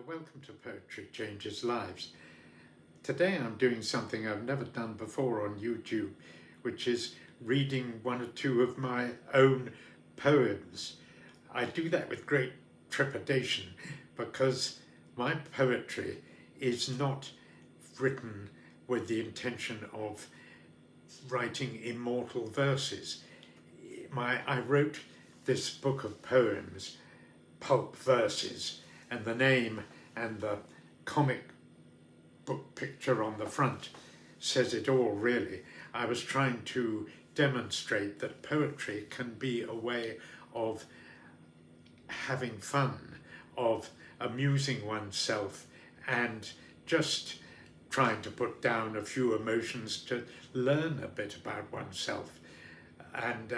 Welcome to Poetry Changes Lives. Today I'm doing something I've never done before on YouTube, which is reading one or two of my own poems. I do that with great trepidation because my poetry is not written with the intention of writing immortal verses. I wrote this book of poems, Pulp Verses, and the name and the comic book picture on the front says it all, really. I was trying to demonstrate that poetry can be a way of having fun, of amusing oneself, and just trying to put down a few emotions to learn a bit about oneself. And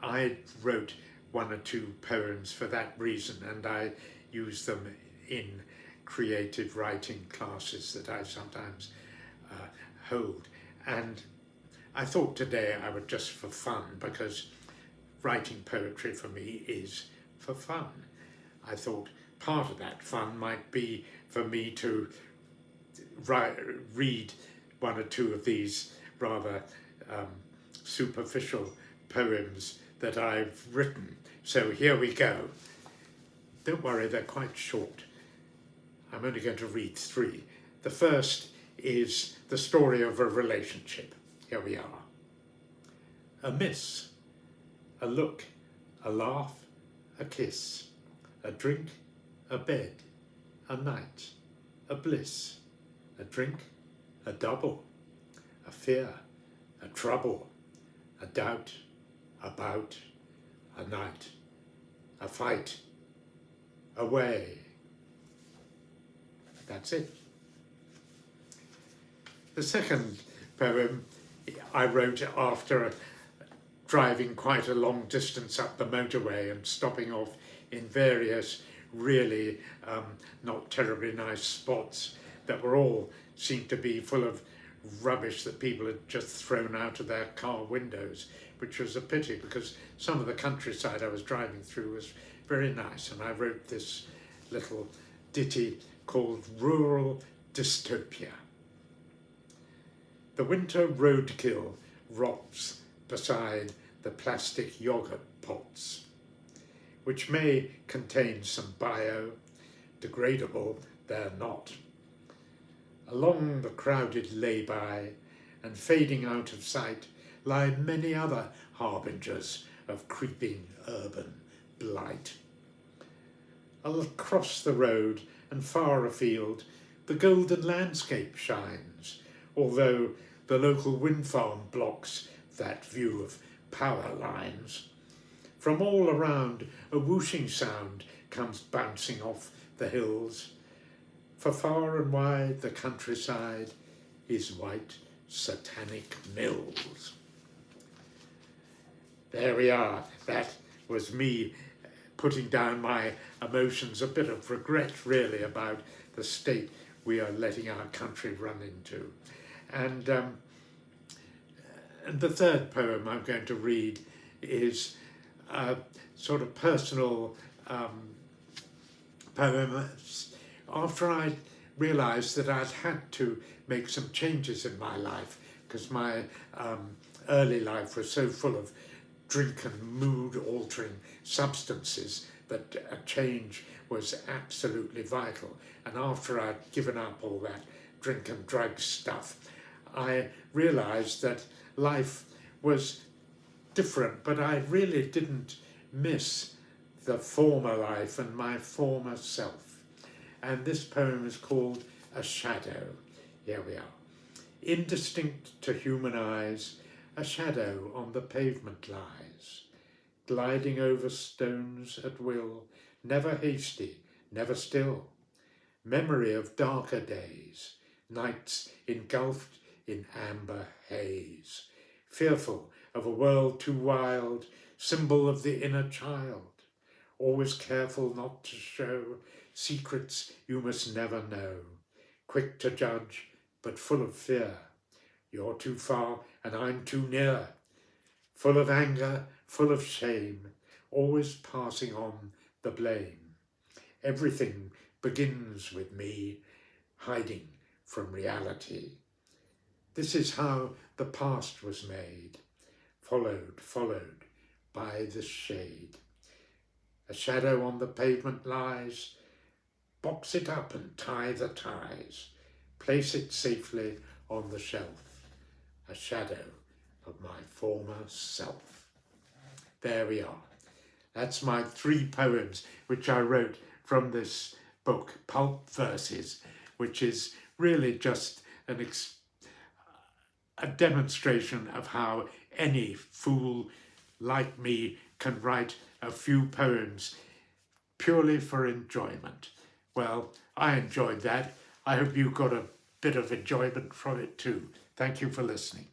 I wrote one or two poems for that reason, and I use them in creative writing classes that I sometimes hold. And I thought today I would, just for fun, because writing poetry for me is for fun, I thought part of that fun might be for me to read one or two of these rather superficial poems that I've written. So here we go. Don't worry, they're quite short. I'm only going to read three. The first is the story of a relationship. Here we are. A miss, a look, a laugh, a kiss, a drink, a bed, a night, a bliss, a drink, a double, a fear, a trouble, a doubt, a bout, a night, a fight, away. That's it. The second poem I wrote after driving quite a long distance up the motorway and stopping off in various really not terribly nice spots that were all seemed to be full of rubbish that people had just thrown out of their car windows, which was a pity because some of the countryside I was driving through was very nice, and I wrote this little ditty called Rural Dystopia. The winter roadkill rots beside the plastic yogurt pots, which may contain some biodegradable, they're not. Along the crowded lay-by and fading out of sight lie many other harbingers of creeping urban blight. Across the road and far afield, the golden landscape shines, although the local wind farm blocks that view of power lines. From all around, a whooshing sound comes bouncing off the hills. For far and wide the countryside is white satanic mills. There we are. That was me putting down my emotions, a bit of regret really about the state we are letting our country run into. And the third poem I'm going to read is a sort of personal poem. After I realised that I'd had to make some changes in my life because my early life was so full of drink and mood-altering substances that a change was absolutely vital. And after I'd given up all that drink and drug stuff, I realised that life was different, but I really didn't miss the former life and my former self. And this poem is called A Shadow. Here we are. Indistinct to human eyes, a shadow on the pavement lies, gliding over stones at will, never hasty, never still. Memory of darker days, nights engulfed in amber haze, fearful of a world too wild, symbol of the inner child, always careful not to show secrets you must never know, quick to judge but full of fear. You're too far and I'm too near, full of anger, full of shame, always passing on the blame. Everything begins with me hiding from reality. This is how the past was made, followed by the shade. A shadow on the pavement lies. Box it up and tie the ties. Place it safely on the shelf. A shadow of my former self. There we are. That's my 3 poems which I wrote from this book, Pulp Verses, which is really just a demonstration of how any fool like me can write a few poems purely for enjoyment. Well, I enjoyed that. I hope you got a bit of enjoyment from it too. Thank you for listening.